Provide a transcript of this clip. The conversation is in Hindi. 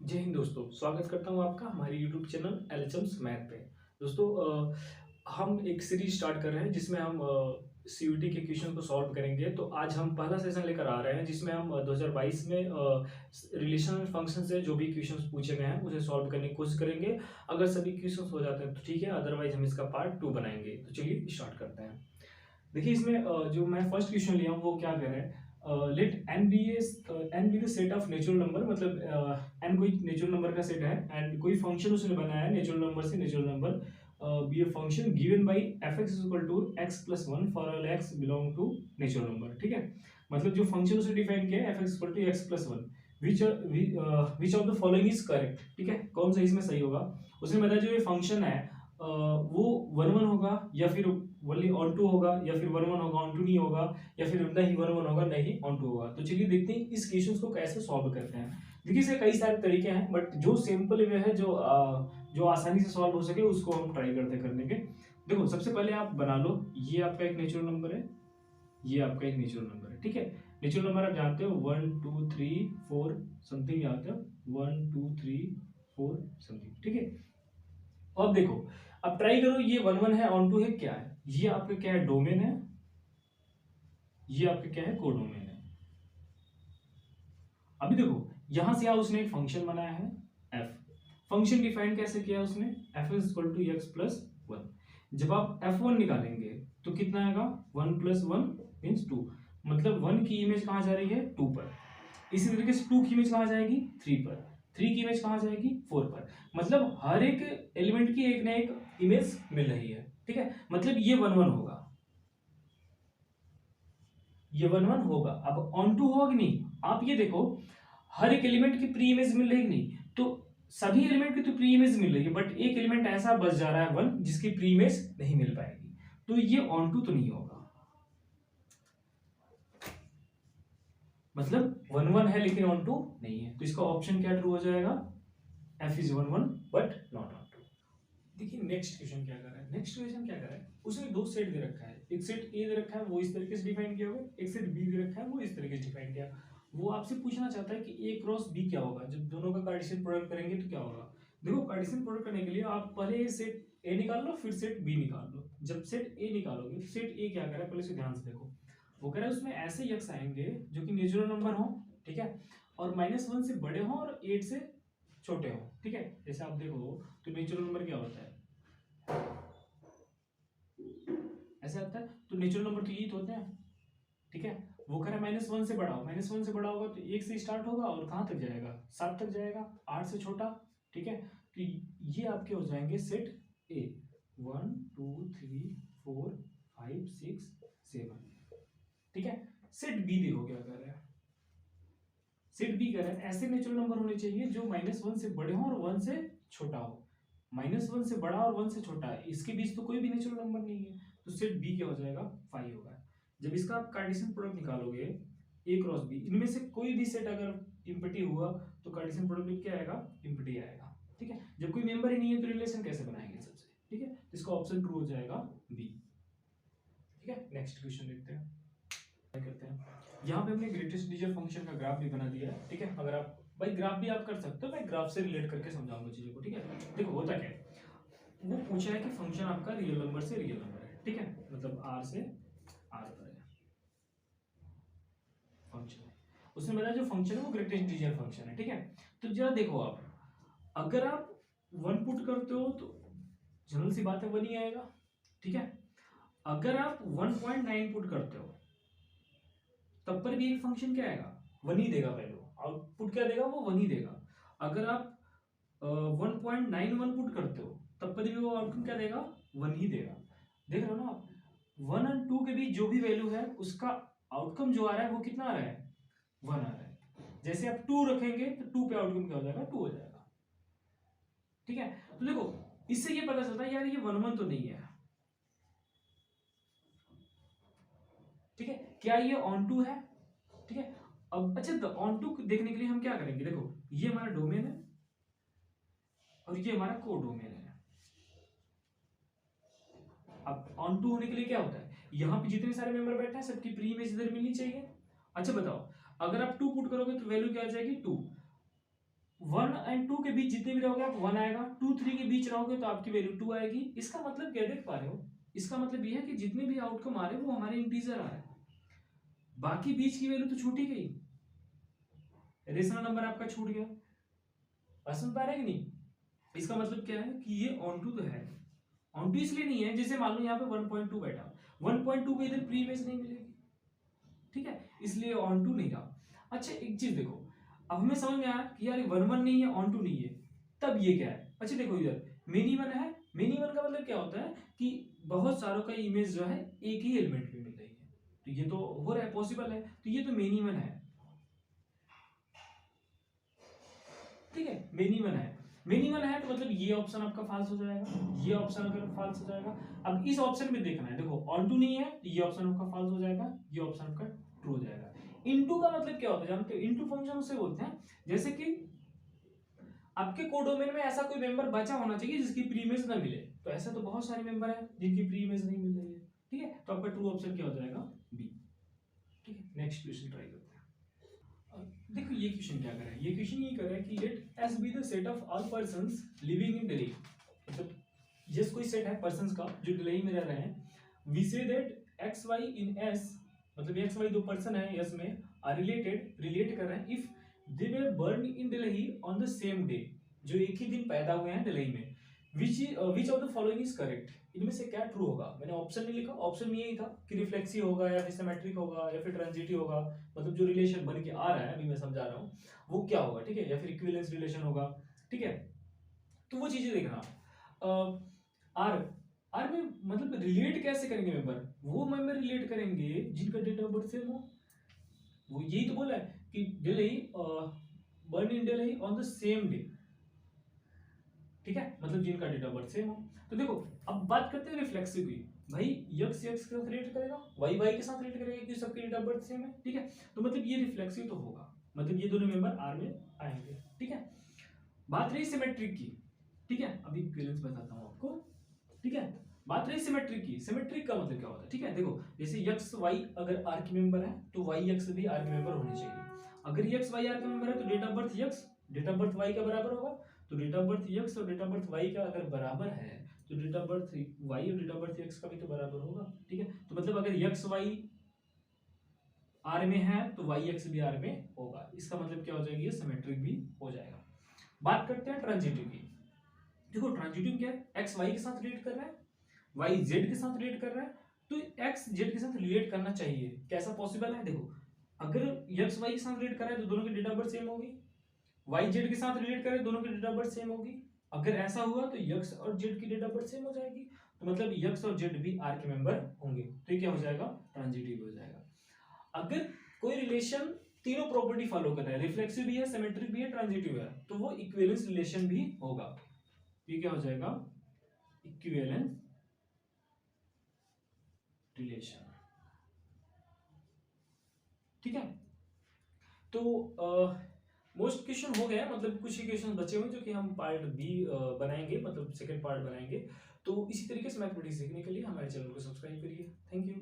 जय हिंद दोस्तों, स्वागत करता हूँ आपका हमारे यूट्यूब चैनल एलएचएम्स मैथ पे। दोस्तों, हम एक सीरीज स्टार्ट कर रहे हैं जिसमें हम सीयूटी के क्वेश्चन को सॉल्व करेंगे। तो आज हम पहला सेशन लेकर आ रहे हैं जिसमें हम 2022 में रिलेशनल फंक्शन से जो भी क्वेश्चंस पूछे गए हैं उसे सॉल्व करने की कोशिश करेंगे। अगर सभी क्वेश्चंस हो जाते हैं तो ठीक है, अदरवाइज हम इसका पार्ट 2 बनाएंगे। तो चलिए स्टार्ट करते हैं। देखिए इसमें जो मैं फर्स्ट क्वेश्चन लिया हूँ वो क्या कह रहा है, let N be the set of natural number. मतलब एन कोई नेचुरल नंबर का सेट है एंड कोई फंक्शन उसने बनाया है नेचुरल नंबर से। Natural number be a function given by f x is equal to x plus one for all x belong to natural number. ठीक है, मतलब जो फंक्शन उसने डिफाइन किया है f x equal to x plus one, which of the following is correct. ठीक है, कौन सा इसमें सही होगा। उसने बताया जो ये फंक्शन है वो वन वन होगा या फिर वनली ऑन टू होगा या फिर वन वन होगा ऑन टू नहीं होगा या फिर नहीं वन वन होगा नहीं ऑन टू होगा। तो चलिए देखते हैं इस क्वेश्चन को कैसे सॉल्व करते हैं। देखिए इसके कई सारे तरीके हैं बट जो सिंपल वे है जो आसानी से सॉल्व हो सके उसको हम ट्राई करते करने के। देखो सबसे पहले आप बना लो, ये आपका एक नेचुरल नंबर है, ये आपका एक नेचुरल नंबर है। ठीक है, नेचुरल नंबर आप जानते हो 1 2 3 4 समथिंग जानते हो 1 2 3 4 समथिंग। ठीक है, अब देखो, अब ट्राई करो, ये वन वन है ऑन टू है क्या है, ये आपका क्या है डोमेन है, ये आपका क्या है कोडोमेन है। अभी देखो यहां से उसने एक फंक्शन बनाया है एफ। फंक्शन डिफाइन कैसे किया है उसने, f is equal to x plus one. जब आप एफ वन निकालेंगे तो कितना आएगा, one plus one means two. मतलब वन की इमेज कहां जा रही है, टू पर। इसी तरीके से टू की इमेज कहां जाएगी, थ्री पर। थ्री की इमेज कहां जाएगी, फोर पर। मतलब हर एक एलिमेंट की एक ना एक इमेज मिल रही है। ठीक है, मतलब ये वन वन होगा, ये वन वन होगा। अब ऑन टू होगा कि नहीं, आप ये देखो हर एक एलिमेंट की प्री इमेज मिल रही है नहीं, तो सभी एलिमेंट की तो प्री इमेज मिल रही है बट एक एलिमेंट ऐसा बच जा रहा है वन जिसकी प्री इमेज नहीं मिल पाएगी, तो ये ऑन टू तो नहीं होगा। मतलब वन वन है लेकिन ऑन टू नहीं है, तो इसका ऑप्शन क्या ट्रू हो जाएगा, f is one one but not onto. देखिए नेक्स्ट क्वेश्चन क्या कर रहा है, नेक्स्ट क्वेश्चन क्या कर रहा है, उसने दो सेट दे रखा है, एक सेट ए दे रखा है वो इस तरीके से डिफाइन किया होगा, एक सेट बी दे रखा है वो इस तरीके से डिफाइन किया। वो आपसे पूछना चाहता है कि ए क्रॉस बी क्या होगा, जब दोनों का कार्टेशियन प्रोडक्ट करेंगे तो क्या होगा। देखो कार्टेशियन प्रोडक्ट करने के लिए आप पहले सेट ए निकाल लो फिर सेट बी निकाल लो। जब सेट ए निकालोगे, सेट ए क्या कर रहा है पहले से ध्यान से देखो, वो कह रहा है उसमें ऐसे यक्स आएंगे जो कि नेचुरल नंबर हो। ठीक है, और माइनस वन से बड़े हों और एट से छोटे हों। ठीक है, जैसे आप देखो तो नेचुरल नंबर क्या होता है, ऐसे आता है, तो नेचुरल नंबर तो यही तो होते हैं। ठीक है, वो कह रहा है माइनस वन से बड़ा हो, माइनस वन से बड़ा होगा तो एक से स्टार्ट होगा और कहाँ तक जाएगा, सात तक जाएगा, आठ से छोटा। ठीक है, तो ये आपके हो जाएंगे सेट ए, one two three four five six seven. ठीक है, सेट बी देखो क्या कर रहा है, सेट बी कर रहा है ऐसे नेचुरल नंबर होने चाहिए जो माइनस वन से बड़े हो और वन से छोटा हो। माइनस वन से बड़ा और वन से छोटा है, इसके बीच तो कोई भी नेचुरल नंबर नहीं है, तो सेट बी क्या हो जाएगा, फाइव होगा। जब इसका आप कार्टेशियन प्रोडक्ट निकालोगे ए क्रॉस बी, इनमें से कोई भी सेट अगर इम्पटी हुआ तो कार्टेशियन प्रोडक्ट में क्या आएगा, इम्पटी आएगा। ठीक है, जब कोई मेंबर ही नहीं है तो रिलेशन कैसे बनाएंगे सबसे। ठीक है, तो इसका ऑप्शन ट्रू हो जाएगा बी। ठीक है, नेक्स्ट क्वेश्चन देखते हैं, क्या करते हैं। यहाँ पे हमने ग्रेटेस्ट डिजिटल फंक्शन का ग्राफ भी बना दिया है। ठीक है, अगर आप भाई ग्राफ भी आप कर सकते हो, मैं ग्राफ से रिलेट करके समझाऊंगा चीजों को। ठीक है, देखो होता क्या है, वो पूछा है कि फंक्शन आपका रियल नंबर से रियल नंबर है। ठीक है, मतलब आर से आर पर है फंक्शन है, उसने बताया जो फंक्शन है वो ग्रेटेस्ट डिजिटल फंक्शन है। ठीक है, तो जरा देखो आप, अगर आप वन पुट करते हो तो जनरल सी बात है वन ही आएगा। ठीक है, अगर आप 1.9 पुट करते हो तब पर भी एक फंक्शन क्या आएगा, वन ही देगा, वैल्यू आउटपुट क्या देगा, वो वन ही देगा। अगर आप 1.91 पुट करते हो तब पर भी वो आउटपुट क्या देगा, वन ही देगा। देख रहे हो ना आप, वन और टू के बीच जो भी वैल्यू है उसका आउटकम जो आ रहा है वो कितना आ रहा है, वन आ रहा है। जैसे आप टू रखेंगे तो टू पे आउटकम क्या हो जाएगा, टू हो जाएगा। ठीक है, तो देखो इससे ये पता चलता है यार ये वन वन तो नहीं है। ठीक है, क्या ये ऑन टू है। ठीक है, अब अच्छा ऑन टू देखने के लिए हम क्या करेंगे, देखो ये हमारा डोमेन है और ये हमारा कोडोमेन है। अब ऑन टू होने के लिए क्या होता है, यहां पे जितने सारे मेंबर बैठे हैं सबकी प्री इमेज इधर मिलनी चाहिए। अच्छा बताओ, अगर आप टू पुट करोगे तो वैल्यू क्या आ जाएगी, टू। 1 एंड 2 के बीच जितने भी रहोगे आप 1 आएगा, 2 3 के बीच रहोगे तो आपकी वैल्यू 2 आएगी। इसका मतलब क्या देख पा रहे हो, इसका मतलब यह है कि जितने भी आउटकम आ रहे हैं वो हमारे इंटीजर आ रहे हैं, बाकी बीच की वैल्यू तो छूटी गई, रेशनल नंबर आपका छूट गया। समझ पा रहे हैं कि नहीं? इसका मतलब क्या है कि ये ऑन टू तो है, ऑन टू इसलिए नहीं है जैसे मान लो यहाँ पे 1.2 बैठा, 1.2 को इधर प्री इमेज नहीं मिलेगी, ठीक है, इसलिए ऑन टू नहीं रहा। अच्छा एक चीज देखो, अब हमें समझ में आया कि यार 1 नहीं है, ऑन टू नहीं है, तब ये क्या है? अच्छा देखो इधर मेनी वन है, मेनी वन का मतलब क्या होता है कि बहुत सारों का इमेज जो है एक ही एलिमेंट में मिल रही है, तो ये तो हो रहा है, पॉसिबल है, तो ये तो मेनी वन है, ठीक है, मेनी वन है। मेनी वन है तो मतलब ये ऑप्शन आपका फाल्स हो जाएगा, ये ऑप्शन अगर फाल्स हो जाएगा। अब इस ऑप्शन में देखना है, देखो ऑन टू नहीं है तो ये ऑप्शन आपका फाल्स हो जाएगा, ये ऑप्शन आपका ट्रू हो जाएगा। इनटू का मतलब क्या होता है जानते हो? इनटू फंक्शन उसे बोलते हैं जैसे कि आपके कोडोमेन में ऐसा कोई मेंबर बचा होना चाहिए जिसकी प्री इमेज ना मिले, तो ऐसे तो बहुत सारे मेंबर हैं जिनकी प्री इमेज नहीं मिल रही है, ठीक है, तो आपका ट्रू ऑप्शन क्या हो जाएगा? बी। ठीक है, नेक्स्ट क्वेश्चन ट्राई करते हैं। देखो ये क्वेश्चन क्या कर रहा है, ये क्वेश्चन ये कर रहा है कि let S be the set of all persons living in Delhi, मतलब जिस कोई सेट है पर्संस का जो दिल्ली में रह रहे हैं, we say that x y in S, मतलब एक्स वाई दो पर्सन है एस में, आर रिलेट कर रहे हैं if they were born in Delhi on the same day, जो एक ही दिन पैदा हुए हैं दिल्ली में, which of the following is correct, इनमें से क्या ट्रू होगा? मैंने ऑप्शन नहीं लिखा, ऑप्शन में यही था कि रिफ्लेक्सिव होगा या फिर सिमेट्रिक होगा या फिर ट्रांजिटिव होगा, मतलब जो रिलेशन बन के आ रहा है अभी मैं समझा रहा हूँ वो क्या होगा, ठीक है, या फिर इक्विवेलेंस रिलेशन होगा, ठीक है, तो वो चीजें देखना। आर आर में मतलब रिलेट कैसे करेंगे मेंबर, वो मेंबर रिलेट करेंगे जिनका डेट ऑफ बर्थ सेम हो, वो यही तो बोला है कि Delhi burn in Delhi on the same day, ठीक है, मतलब जिनका डेट ऑफ बर्थ सेम हो। तो देखो अब बात करते हैं रिफ्लेक्सिव की, भाई यक्स यक्स के साथ रिलेट करेगा, वाई वाई के साथ रिलेट करेगा क्योंकि सबके डेट ऑफ बर्थ सेम है, ठीक है, तो मतलब ये रिफ्लेक्सिव तो होगा, मतलब ये दोनों मेंबर आर में आएंगे, ठीक है। बात रही सिमेट्रिक की, ठीक है, अभी इक्विवेलेंस बताता हूं आपको, ठीक है, बात रही सिमेट्रिक की, सिमेट्रिक का मतलब क्या होता है, ठीक है, देखो जैसे यक्स वाई अगर आर के मेंबर है तो वाई यक्स भी आर के मेंबर होने चाहिए, अगर यक्स वाई आर के मेंबर है तो date of birth x date of birth y का बराबर होगा, तो डेट ऑफ बर्थ यक्स और डेट ऑफ बर्थ वाई का अगर बराबर है तो डेट ऑफ बर्थ वाई और डेट ऑफ बर्थ यक्स का भी तो बराबर होगा, ठीक है, तो मतलब अगर यक्स वाई आर में है तो वाई एक्स भी आर में होगा, इसका मतलब क्या हो जाएगी, ये सिमेट्रिक भी हो जाएगा। बात करते हैं ट्रांजिटिव की, देखो ट्रांजिटिव क्या है, एक्स वाई के साथ रिलेट कर रहा है, वाई जेड के साथ रिलेट कर रहा है, तो एक्स जेड के साथ रिलेट करना चाहिए, कैसा पॉसिबल है? देखो अगर एक्स वाई के साथ रिलेट कर रहा है तो दोनों की डेट ऑफ बर्थ सेम होगी, वाई जेड के साथ रिलेट करे दोनों की डेट ऑफ बर्थ सेम होगी, अगर ऐसा हुआ तो यक्स और जेड की डेट ऑफ बर्थ सेम हो जाएगी, तो मतलब यक्स और जेड भी आर के मेंबर होंगे, तो ये क्या हो जाएगा? ट्रांजिटिव हो जाएगा। अगर कोई रिलेशन तीनों प्रॉपर्टी फॉलो कर रहा है, रिफ्लेक्सिव भी है, सिमेट्रिक भी है, ट्रांजिटिव है, तो वो इक्विवेलेंस रिलेशन भी होगा, ये क्या हो जाएगा? इक्विवेलेंस रिलेशन, ठीक है। तो मोस्ट क्वेश्चन हो गया, मतलब कुछ ही क्वेश्चन बचे हुए जो कि हम पार्ट बी बनाएंगे, मतलब सेकंड पार्ट बनाएंगे। तो इसी तरीके से मैथमेटिक्स सीखने के लिए हमारे चैनल को सब्सक्राइब करिए। Thank you.